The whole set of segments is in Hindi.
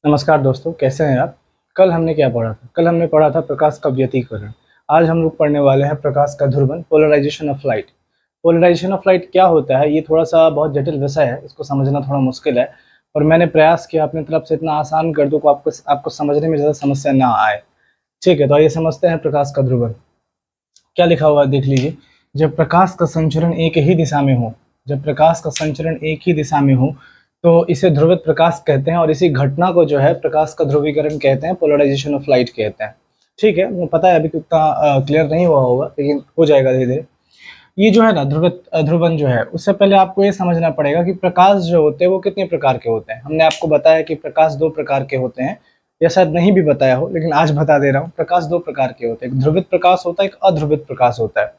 नमस्कार दोस्तों, कैसे हैं आप। कल हमने क्या पढ़ा था? कल हमने पढ़ा था प्रकाश का व्यतिकरण। आज हम लोग पढ़ने वाले हैं प्रकाश का ध्रुवन, polarization of light. Polarization of light क्या होता है? ये थोड़ा सा बहुत जटिल विषय है, इसको समझना थोड़ा मुश्किल है। और मैंने प्रयास किया अपनी तरफ से इतना आसान कर दूं कि आपको समझने में ज़्यादा समस्या ना आए। ठीक है, तो आइए समझते हैं प्रकाश का ध्रुवन। क्या लिखा हुआ है देख लीजिए। जब प्रकाश का संचरण एक ही दिशा में हो, जब प्रकाश का संचरण एक ही दिशा में हो तो इसे ध्रुवित प्रकाश कहते हैं, और इसी घटना को जो है प्रकाश का ध्रुवीकरण कहते हैं, पोलराइजेशन ऑफ लाइट कहते हैं। ठीक है, मुझे पता है अभी तो इतना क्लियर नहीं हुआ होगा, लेकिन हो जाएगा धीरे धीरे। ये जो है ना ध्रुवित ध्रुवन जो है, उससे पहले आपको ये समझना पड़ेगा कि प्रकाश जो होते हैं वो कितने प्रकार के होते हैं। हमने आपको बताया कि प्रकाश दो प्रकार के होते हैं, या शायद नहीं भी बताया हो, लेकिन आज बता दे रहा हूँ। प्रकाश दो प्रकार के होते हैं, एक ध्रुवित प्रकाश होता है, एक अध्रुवित प्रकाश होता है।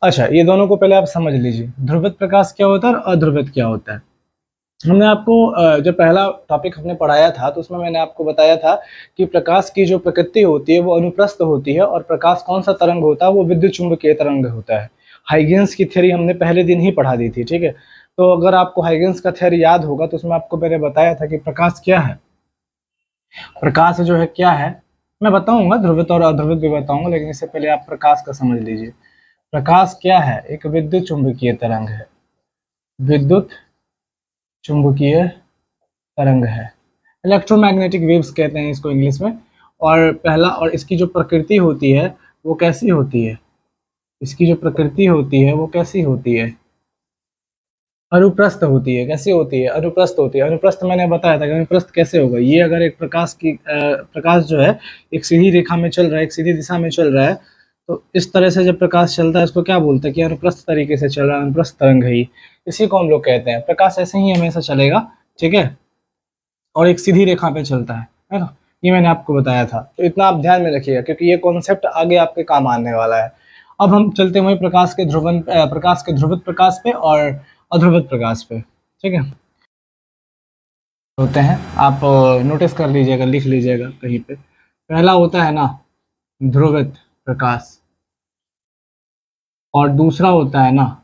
अच्छा, ये दोनों को पहले आप समझ लीजिए, ध्रुवित प्रकाश क्या होता है और अध्रुवित क्या होता है। हमने आपको जब पहला टॉपिक हमने पढ़ाया था तो उसमें मैंने आपको बताया था कि प्रकाश की जो प्रकृति होती है वो अनुप्रस्थ होती है, और प्रकाश कौन सा तरंग होता है? वो विद्युत चुंबकीय तरंग होता है। हाइगेंस की थ्योरी हमने पहले दिन ही पढ़ा दी थी। ठीक है, तो अगर आपको हाइगेंस का थ्योरी याद होगा तो उसमें आपको मैंने बताया था कि प्रकाश क्या है। प्रकाश जो है क्या है, मैं बताऊंगा, ध्रुवित और अध्रुवित भी बताऊंगा, लेकिन इससे पहले आप प्रकाश का समझ लीजिए। प्रकाश क्या है? एक विद्युत चुंबकीय तरंग है, विद्युत चुंबकीय तरंग है। इलेक्ट्रोमैग्नेटिक वेव्स कहते हैं इसको इंग्लिश में। और पहला, और इसकी जो प्रकृति होती है वो कैसी होती है? इसकी जो प्रकृति होती है वो कैसी होती है? अनुप्रस्थ होती है। कैसी होती है? अनुप्रस्थ होती है। अनुप्रस्थ मैंने बताया था कि अनुप्रस्थ कैसे होगा। ये अगर एक प्रकाश जो है एक सीधी रेखा में चल रहा है, एक सीधी दिशा में चल रहा है, तो इस तरह से जब प्रकाश चलता है इसको क्या बोलते हैं कि अनुप्रस्थ तरीके से चल रहा है, अनुप्रस्थ तरंग है। इसी को हम लोग कहते हैं। प्रकाश ऐसे ही हमेशा चलेगा, ठीक है, और एक सीधी रेखा पे चलता है ना। ये मैंने आपको बताया था, तो इतना आप ध्यान में रखिएगा क्योंकि ये कॉन्सेप्ट आगे आपके काम आने वाला है। अब हम चलते हैं प्रकाश के ध्रुवित प्रकाश पे और अध्रुवित प्रकाश पे। ठीक है, होते हैं, आप नोटिस कर लीजिएगा, लिख लीजिएगा कहीं पे। पहला होता है ना ध्रुवित प्रकाश, और दूसरा होता है ना,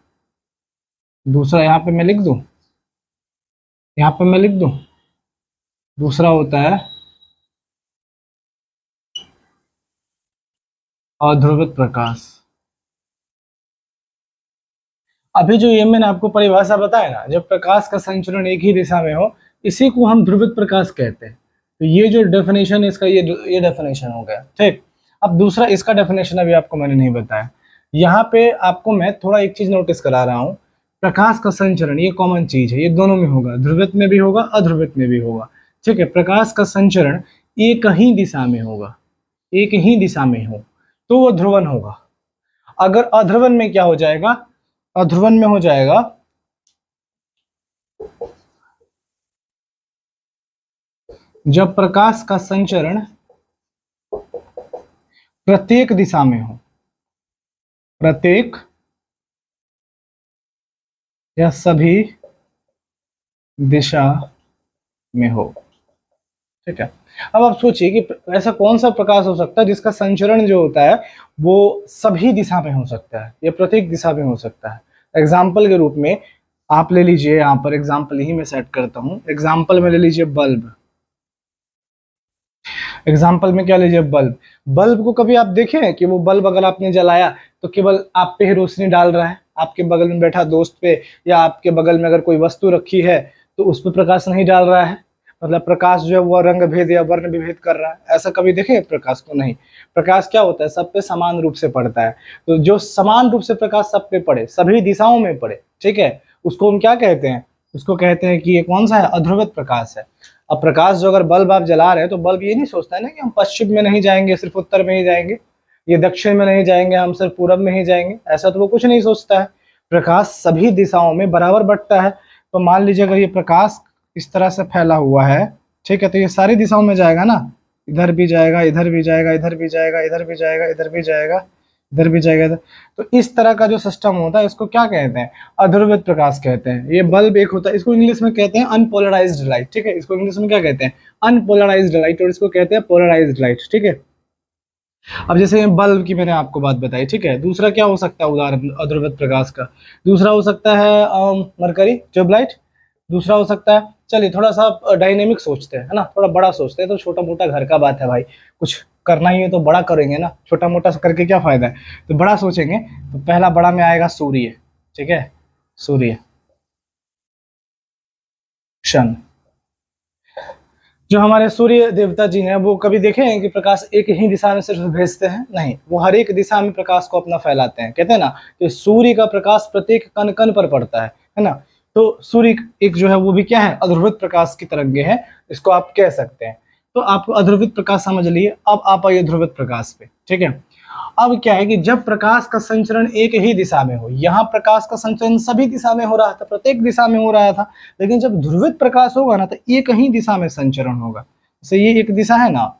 दूसरा यहाँ पे मैं लिख दूं, यहाँ पे मैं लिख दूं, दूसरा होता है अध्रुवित प्रकाश। अभी जो ये मैंने आपको परिभाषा बताया ना, जब प्रकाश का संचरण एक ही दिशा में हो, इसी को हम ध्रुवित प्रकाश कहते हैं। तो ये जो डेफिनेशन है इसका, ये डेफिनेशन हो गया। ठीक, अब दूसरा इसका डेफिनेशन अभी आपको मैंने नहीं बताया। यहाँ पे आपको मैं थोड़ा एक चीज नोटिस करा रहा हूँ। प्रकाश का संचरण ये कॉमन चीज है, ये दोनों में होगा, ध्रुवित में भी होगा, अध्रुवित में भी होगा। ठीक है, प्रकाश का संचरण एक ही दिशा में होगा, एक ही दिशा में हो तो वो ध्रुवन होगा। अगर अध्रुवन में क्या हो जाएगा? अध्रुवन में हो जाएगा जब प्रकाश का संचरण प्रत्येक दिशा में हो, प्रत्येक या सभी दिशा में हो। ठीक है, अब आप सोचिए कि ऐसा कौन सा प्रकाश हो सकता है जिसका संचरण जो होता है वो सभी दिशा में हो सकता है या प्रत्येक दिशा में हो सकता है। एग्जाम्पल के रूप में आप ले लीजिए, यहाँ पर एग्जाम्पल ही मैं सेट करता हूँ। एग्जाम्पल में ले लीजिए बल्ब। एग्जाम्पल में क्या लीजिए? बल्ब। बल्ब को कभी आप देखें कि वो बल्ब अगर आपने जलाया तो केवल आप पे ही रोशनी डाल रहा है, आपके बगल में बैठा दोस्त पे या आपके बगल में अगर कोई वस्तु रखी है तो उस पर प्रकाश नहीं डाल रहा है। मतलब प्रकाश जो है वो रंग भेद या वर्ण विभेद कर रहा है। ऐसा कभी देखे प्रकाश को? नहीं। प्रकाश क्या होता है? सब पे समान रूप से पड़ता है। तो जो समान रूप से प्रकाश सब पे पड़े, सभी दिशाओं में पड़े, ठीक है, उसको हम क्या कहते हैं? उसको कहते हैं कि ये कौन सा है? अध्रुवित प्रकाश है। अब प्रकाश जो अगर बल्ब आप जला रहे हैं तो बल्ब ये नहीं सोचता है ना कि हम पश्चिम में नहीं जाएंगे, सिर्फ उत्तर में ही जाएंगे, ये दक्षिण में नहीं जाएंगे, हम सिर्फ पूरब में ही जाएंगे। ऐसा तो वो कुछ नहीं सोचता है। प्रकाश सभी दिशाओं में बराबर बंटता है। तो मान लीजिए अगर ये प्रकाश इस तरह से फैला हुआ है, ठीक है, तो ये सारी दिशाओं में जाएगा ना, इधर भी जाएगा, इधर भी जाएगा, इधर भी जाएगा, इधर भी जाएगा, इधर भी जाएगा, इधर भी जाएगा, इधर। तो इस तरह का जो सिस्टम होता है इसको क्या कहते हैं? अध्रुवित प्रकाश कहते हैं। ये बल्ब एक होता है, इसको इंग्लिश में कहते हैं अनपोलराइज्ड लाइट। ठीक है, इसको इंग्लिश में क्या कहते हैं? अनपोलराइज्ड लाइट, और इसको कहते हैं पोलराइज्ड लाइट। ठीक है, अब जैसे बल्ब की मैंने आपको बात बताई, ठीक है, दूसरा क्या हो सकता है उदाहरण अध्रुवित प्रकाश का? दूसरा हो सकता है मरकरी ट्यूबलाइट, दूसरा हो सकता है चलिए थोड़ा सा डायनेमिक सोचते हैं, है ना, थोड़ा बड़ा सोचते हैं। तो छोटा मोटा घर का बात है भाई, कुछ करना ही है तो बड़ा करेंगे ना, छोटा मोटा करके क्या फायदा है, तो बड़ा सोचेंगे। तो पहला बड़ा में आएगा सूर्य, ठीक है, सूर्य, सन। जो हमारे सूर्य देवता जी हैं वो कभी देखे हैं कि प्रकाश एक ही दिशा में सिर्फ भेजते हैं? नहीं, वो हर एक दिशा में प्रकाश को अपना फैलाते हैं। कहते हैं ना कि सूर्य का प्रकाश प्रत्येक कण कण पर पड़ता है ना। तो सूर्य एक जो है वो भी क्या है, अध्रुवित प्रकाश की तरंगे है, इसको आप कह सकते हैं। तो आप अध्रुवित प्रकाश समझ लिए। अब आप आइए ध्रुवित प्रकाश पे, ठीक है। अब क्या है कि जब प्रकाश का संचरण एक ही दिशा में हो, यहाँ प्रकाश का संचरण सभी दिशा में हो रहा था, प्रत्येक दिशा में हो रहा था, लेकिन जब ध्रुवित प्रकाश होगा ना तो एक ही दिशा में संचरण होगा। जैसे ये एक दिशा है ना,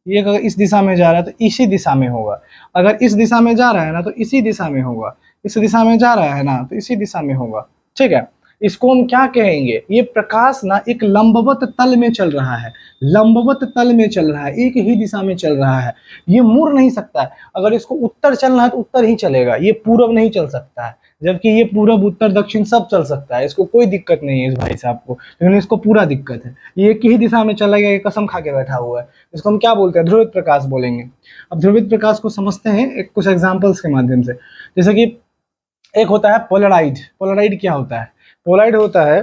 ये अगर इस दिशा में जा रहा है तो इसी दिशा में होगा, अगर इस दिशा में जा रहा है ना तो इसी दिशा में होगा, इस दिशा में जा रहा है ना तो इसी दिशा में होगा, ठीक है। इसको हम क्या कहेंगे, ये प्रकाश ना एक लंबवत तल में चल रहा है, लंबवत तल में चल रहा है, एक ही दिशा में चल रहा है, ये मुड़ नहीं सकता है। अगर इसको उत्तर चलना है तो उत्तर ही चलेगा, ये पूरब नहीं चल सकता है, जबकि ये पूरब उत्तर दक्षिण सब चल सकता है, इसको कोई दिक्कत नहीं है इस भाई साहब को, लेकिन इसको पूरा दिक्कत है, ये एक ही दिशा में चलेगा, ये कसम खा के बैठा हुआ है। इसको हम क्या बोलते हैं, ध्रुवित प्रकाश बोलेंगे। अब ध्रुवित प्रकाश को समझते हैं कुछ एग्जाम्पल्स के माध्यम से। जैसे कि एक होता है पोलराइड। पोलराइड क्या होता है, पोलराइड होता है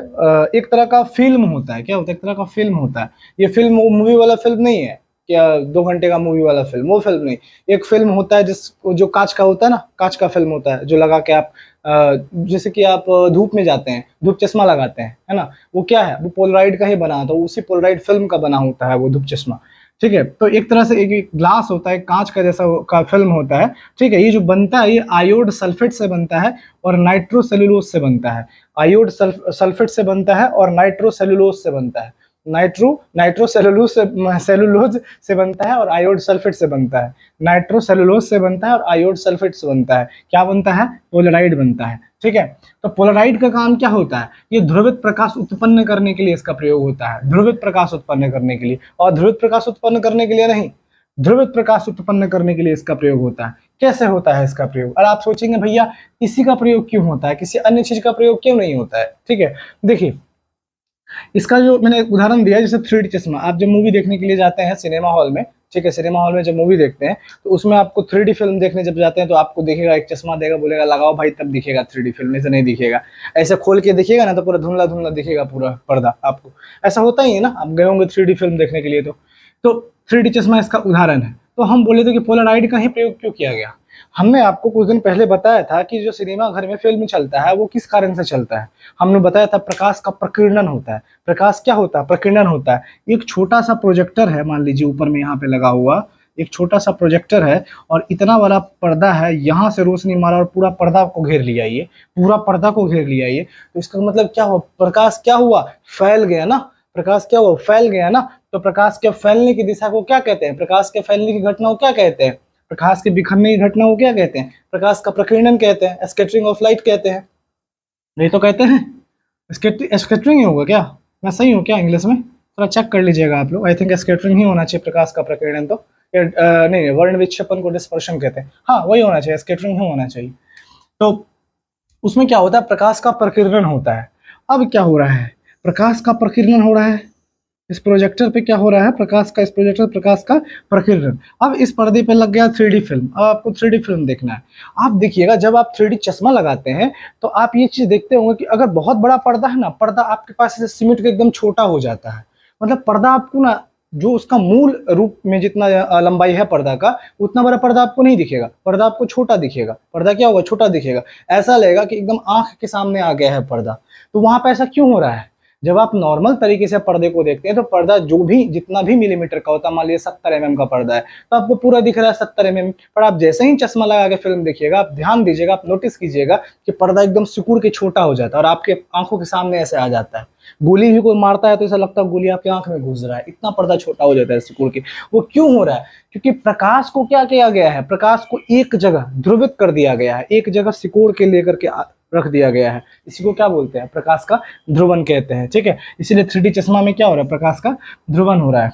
एक तरह का फिल्म होता है। क्या होता है, एक तरह का फिल्म होता है। ये फिल्म वो मूवी वाला फिल्म नहीं है, क्या 2 घंटे का मूवी वाला फिल्म, वो फिल्म नहीं। एक फिल्म होता है जिस जो कांच का होता है ना, कांच का फिल्म होता है जो लगा के आप जैसे कि आप धूप में जाते हैं, धूप चश्मा लगाते हैं, है ना, वो क्या है, वो पोलराइड का ही बना होता है, उसी पोलराइड फिल्म का बना होता है वो धूप चश्मा, ठीक है। तो एक तरह से एक ग्लास होता है, कांच का जैसा का फिल्म होता है, ठीक है। ये जो बनता है ये आयोड सल्फेट से बनता है और नाइट्रोसेल्यूलोज से बनता है। आयोड सल्फेट से बनता है और नाइट्रोसेल्यूलोज से बनता है। नाइट्रोसेल्यूलोज से बनता है और आयोड सल्फेट से बनता है। नाइट्रोसेल्यूलोज से बनता है और आयोड सल्फेट से बनता है। क्या बनता है, पोलराइड बनता है, ठीक है। तो पोलराइड का काम क्या होता है, ये ध्रुवित प्रकाश उत्पन्न करने के लिए इसका प्रयोग होता है, ध्रुवित प्रकाश उत्पन्न करने के लिए, और ध्रुवित प्रकाश उत्पन्न करने के लिए नहीं, ध्रुवित प्रकाश उत्पन्न करने के लिए इसका प्रयोग होता है। कैसे होता है इसका प्रयोग, और आप सोचेंगे भैया इसी का प्रयोग क्यों होता है, किसी अन्य चीज का प्रयोग क्यों नहीं होता है, ठीक है। देखिए इसका जो मैंने उदाहरण दिया, जैसे 3D चश्मा, आप जब मूवी देखने के लिए जाते हैं सिनेमा हॉल में, ठीक है, सिनेमा हॉल में जब मूवी देखते हैं तो उसमें आपको 3D फिल्म देखने जब जाते हैं तो आपको देखेगा एक चश्मा देगा, बोलेगा लगाओ भाई, तब दिखेगा 3D फिल्म, ऐसे नहीं दिखेगा। ऐसे खोल के दिखेगा ना तो पूरा धुंधला धुंधला दिखेगा पूरा पर्दा आपको, ऐसा होता ही है ना, आप गए होंगे 3D फिल्म देखने के लिए। तो 3D चश्मा इसका उदाहरण है। तो हम बोले थे कि पोलराइड का ही प्रयोग क्यों किया गया। हमने आपको कुछ दिन पहले बताया था कि जो सिनेमा घर में फिल्म चलता है वो किस कारण से चलता है। हमने बताया था प्रकाश का प्रकीर्णन होता है। प्रकाश क्या होता है, प्रकीर्णन होता है। एक छोटा सा प्रोजेक्टर है, मान लीजिए ऊपर में यहाँ पे लगा हुआ एक छोटा सा प्रोजेक्टर है और इतना बड़ा पर्दा है, यहाँ से रोशनी मारा और पूरा पर्दा को घेर लिया, ये पूरा पर्दा को घेर लिया ये। तो इसका मतलब क्या हुआ, प्रकाश क्या हुआ, फैल गया ना, प्रकाश क्या हुआ, फैल गया ना। तो प्रकाश के फैलने की दिशा को क्या कहते हैं, प्रकाश के फैलने की घटना को क्या कहते हैं, प्रकाश के बिखरने की घटना को क्या कहते हैं, प्रकाश का प्रकीर्णन कहते हैं, स्कैटरिंग ऑफ लाइट कहते हैं। नहीं तो कहते हैं स्कैटरिंग ही होगा क्या, मैं सही हूँ क्या इंग्लिश में, थोड़ा चेक कर लीजिएगा आप लोग। आई थिंक स्कैटरिंग ही होना चाहिए प्रकाश का प्रकीर्णन, तो नहीं वर्ण विक्षेपन को डिस्पर्शन कहते हैं, हाँ वही होना चाहिए, स्कैटरिंग ही होना चाहिए। तो उसमें क्या होता है, प्रकाश का प्रकीर्णन होता है। अब क्या हो रहा है, प्रकाश का प्रकीर्णन हो रहा है इस प्रोजेक्टर पे, क्या हो रहा है, प्रकाश का, इस प्रोजेक्टर प्रकाश का प्रकीर्णन। अब इस पर्दे पे लग गया 3D फिल्म, अब आपको 3D फिल्म देखना है। आप देखिएगा जब आप 3D चश्मा लगाते हैं तो आप ये चीज देखते होंगे कि अगर बहुत बड़ा पर्दा है ना, पर्दा आपके पास से सिमट के एकदम छोटा हो जाता है। मतलब पर्दा आपको ना, जो उसका मूल रूप में जितना लंबाई है पर्दा का, उतना बड़ा पर्दा आपको नहीं दिखेगा, पर्दा आपको छोटा दिखेगा। पर्दा क्या होगा, छोटा दिखेगा, ऐसा लगेगा कि एकदम आंख के सामने आ गया है पर्दा। तो वहां पे ऐसा क्यों हो रहा है, जब आप नॉर्मल तरीके से पर्दे को देखते हैं तो पर्दा जो भी जितना भी मिलीमीटर का होता है, मान लीजिए 70 mm का पर्दा है तो आपको पूरा दिख रहा है 70 mm। पर आप जैसे ही चश्मा लगा के फिल्म देखिएगा, आप ध्यान दीजिएगा, आप नोटिस कीजिएगा कि पर्दा एकदम सिकुड़ के छोटा हो जाता है और आपके आंखों के सामने ऐसे आ जाता है। गोली भी कोई मारता है तो ऐसा लगता है गोली आपकी आंख में घुस रहा है, इतना पर्दा छोटा हो जाता है सिकुड़ के। वो क्यों हो रहा है, क्योंकि प्रकाश को क्या किया गया है, प्रकाश को एक जगह ध्रुवित कर दिया गया है, एक जगह सिकुड़ के लेकर के रख दिया गया है। इसी को क्या बोलते हैं, प्रकाश का ध्रुवन कहते हैं, ठीक है। इसीलिए 3D चश्मा में क्या हो रहा है, प्रकाश का ध्रुवन हो रहा है,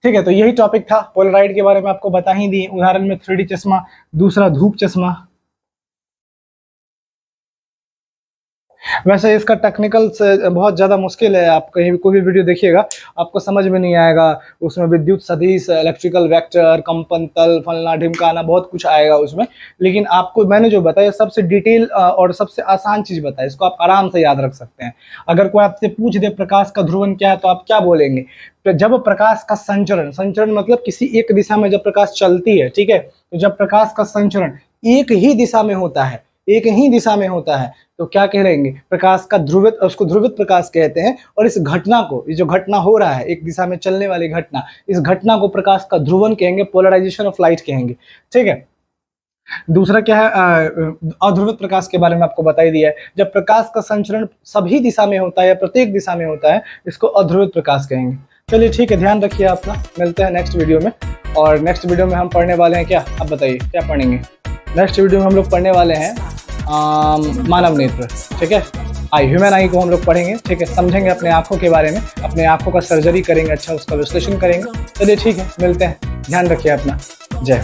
ठीक है। तो यही टॉपिक था, पोलराइड के बारे में आपको बता ही दिए, उदाहरण में 3D चश्मा, दूसरा धूप चश्मा। वैसे इसका टेक्निकल से बहुत ज़्यादा मुश्किल है। आप कहीं भी कोई भी वीडियो देखिएगा आपको समझ में नहीं आएगा। उसमें विद्युत सदिश, इलेक्ट्रिकल वेक्टर, कंपन तल, फलना ढिमकाना बहुत कुछ आएगा उसमें। लेकिन आपको मैंने जो बताया सबसे डिटेल और सबसे आसान चीज़ बताया, इसको आप आराम से याद रख सकते हैं। अगर कोई आपसे पूछ दे प्रकाश का ध्रुवन क्या है तो आप क्या बोलेंगे? तो जब प्रकाश का संचरण, संचरण मतलब किसी एक दिशा में जब प्रकाश चलती है, ठीक है, तो जब प्रकाश का संचरण एक ही दिशा में होता है, एक ही दिशा में होता है, तो क्या कहेंगे? प्रकाश का ध्रुवित, उसको ध्रुवित प्रकाश कहते हैं। और इस घटना को, ये जो घटना हो रहा है एक दिशा में चलने वाली घटना, इस घटना को प्रकाश का ध्रुवन कहेंगे, पोलराइजेशन ऑफ लाइट कहेंगे। ठीक है। दूसरा क्या है, अध्रुवित प्रकाश के बारे में आपको बता ही दिया है। जब प्रकाश का संचरण सभी दिशा में होता है या प्रत्येक दिशा में होता है, इसको अध्रुवित प्रकाश कहेंगे। चलिए ठीक है, ध्यान रखिए अपना, मिलते हैं नेक्स्ट वीडियो में। और नेक्स्ट वीडियो में हम पढ़ने वाले हैं क्या, आप बताइए क्या पढ़ेंगे? नेक्स्ट वीडियो में हम लोग पढ़ने वाले हैं मानव नेत्र। ठीक है, ह्यूमन आई को हम लोग पढ़ेंगे। ठीक है, समझेंगे अपने आँखों के बारे में, अपने आँखों का सर्जरी करेंगे, अच्छा उसका विश्लेषण करेंगे। चलिए ठीक है, मिलते हैं, ध्यान रखिए अपना, जय हो।